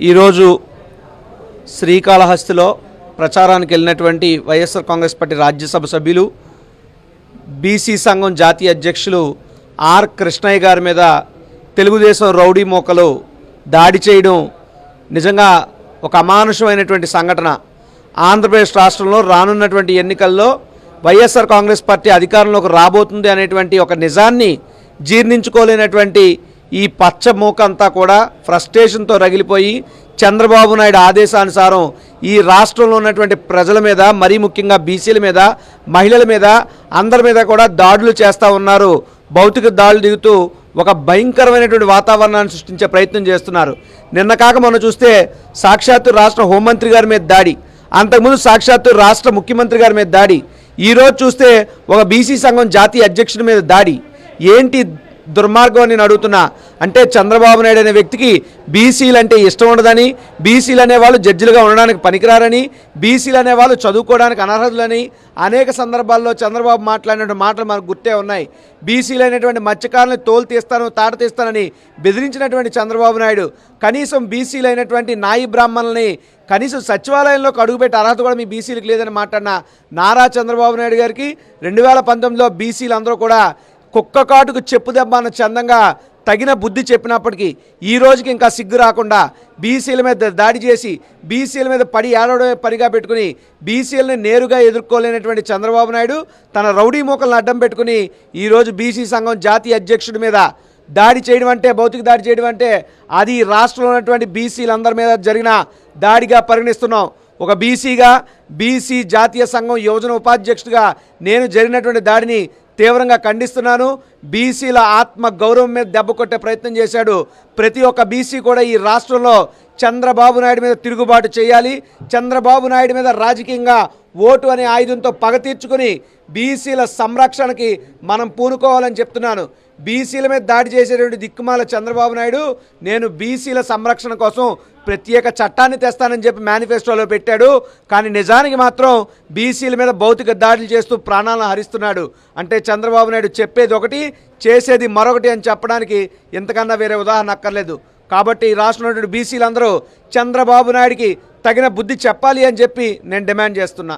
ఈరోజు శ్రీకాళహస్తిలో ప్రచారానికి వెళ్ళినటువంటి వైఎస్ఆర్ కాంగ్రెస్ పార్టీ రాజ్యసభ సభ్యులు బీసీ సంఘం జాతీయ అధ్యక్షులు ఆర్ కృష్ణయ్య గారి మీద తెలుగుదేశం రౌడీ మోకలు దాడి చేయడం నిజంగా ఒక అమానుషమైనటువంటి సంఘటన. ఆంధ్రప్రదేశ్ రాష్ట్రంలో రానున్నటువంటి ఎన్నికల్లో వైఎస్ఆర్ కాంగ్రెస్ పార్టీ అధికారంలోకి రాబోతుంది అనేటువంటి ఒక నిజాన్ని జీర్ణించుకోలేనటువంటి ఈ పచ్చ మూక అంతా కూడా ఫ్రస్ట్రేషన్తో రగిలిపోయి చంద్రబాబు నాయుడు ఆదేశానుసారం ఈ రాష్ట్రంలో ఉన్నటువంటి ప్రజల మీద, మరీ ముఖ్యంగా బీసీల మీద, మహిళల మీద, అందరి మీద కూడా దాడులు చేస్తూ ఉన్నారు. భౌతిక దాడులు దిగుతూ ఒక భయంకరమైనటువంటి వాతావరణాన్ని సృష్టించే ప్రయత్నం చేస్తున్నారు. నిన్న కాక మొన్న చూస్తే సాక్షాత్తు రాష్ట్ర హోంమంత్రి గారి మీద దాడి, అంతకుముందు సాక్షాత్తు రాష్ట్ర ముఖ్యమంత్రి గారి మీద దాడి, ఈరోజు చూస్తే ఒక బీసీ సంఘం జాతీయ అధ్యక్షుడి మీద దాడి. ఏంటి దుర్మార్గం అని నేను అడుగుతున్నా. అంటే చంద్రబాబు నాయుడు అనే వ్యక్తికి బీసీలు అంటే ఇష్టం ఉండదని, బీసీలు అనేవాళ్ళు జడ్జిలుగా ఉండడానికి పనికిరారని, బీసీలు అనేవాళ్ళు చదువుకోవడానికి అనర్హులని అనేక సందర్భాల్లో చంద్రబాబు మాట్లాడిన మాటలు మనకు గుర్తే ఉన్నాయి. బీసీలు అనేటువంటి మత్స్యకారులను తోలు తీస్తాను, తాట తీస్తానని బెదిరించినటువంటి చంద్రబాబు నాయుడు కనీసం బీసీలు అయినటువంటి నాయి బ్రాహ్మణుల్ని కనీసం సచివాలయంలోకి అడుగుపెట్టే అర్హత కూడా మీ బీసీలకు లేదని మాట్లాడిన నారా చంద్రబాబు నాయుడు గారికి 2019లో బీసీలు అందరూ కూడా కుక్క కాటుకు చెప్పు దెబ్బ అన్న చందంగా తగిన బుద్ధి చెప్పినప్పటికీ ఈ రోజుకి ఇంకా సిగ్గు రాకుండా బీసీల మీద దాడి చేసి బీసీల మీద పడి ఏడవడమే పనిగా పెట్టుకుని బీసీలని నేరుగా ఎదుర్కోలేనటువంటి చంద్రబాబు నాయుడు తన రౌడీ మూకలను అడ్డం పెట్టుకుని ఈరోజు బీసీ సంఘం జాతీయ అధ్యక్షుడి మీద దాడి చేయడం అంటే, భౌతిక దాడి చేయడం అంటే అది రాష్ట్రంలో ఉన్నటువంటి బీసీలందరి మీద జరిగిన దాడిగా పరిగణిస్తున్నాం. ఒక బీసీగా, బీసీ జాతీయ సంఘం యువజన ఉపాధ్యక్షుడిగా నేను జరిగినటువంటి దాడిని తీవ్రంగా ఖండిస్తున్నాను. బీసీల ఆత్మ గౌరవం మీద దెబ్బ కొట్టే ప్రయత్నం చేశాడు. ప్రతి ఒక్క బీసీ కూడా ఈ రాష్ట్రంలో చంద్రబాబు నాయుడు మీద తిరుగుబాటు చేయాలి. చంద్రబాబు నాయుడు మీద రాజకీయంగా ఓటు అనే ఆయుధంతో పగ తీర్చుకుని బీసీల సంరక్షణకి మనం పూనుకోవాలని చెప్తున్నాను. బీసీల మీద దాడి చేసేటువంటి దిక్కుమాల చంద్రబాబు నాయుడు నేను బీసీల సంరక్షణ కోసం ప్రత్యేక చట్టాన్ని తెస్తానని చెప్పి మేనిఫెస్టోలో పెట్టాడు. కానీ నిజానికి మాత్రం బీసీల మీద భౌతిక దాడులు చేస్తూ ప్రాణాలను హరిస్తున్నాడు. అంటే చంద్రబాబు నాయుడు చెప్పేది ఒకటి, చేసేది మరొకటి అని చెప్పడానికి ఇంతకన్నా వేరే ఉదాహరణ అక్కర్లేదు. కాబట్టి ఈ రాష్ట్రంలో బీసీలందరూ చంద్రబాబు నాయుడికి తగిన బుద్ధి చెప్పాలి అని చెప్పి నేను డిమాండ్ చేస్తున్నా.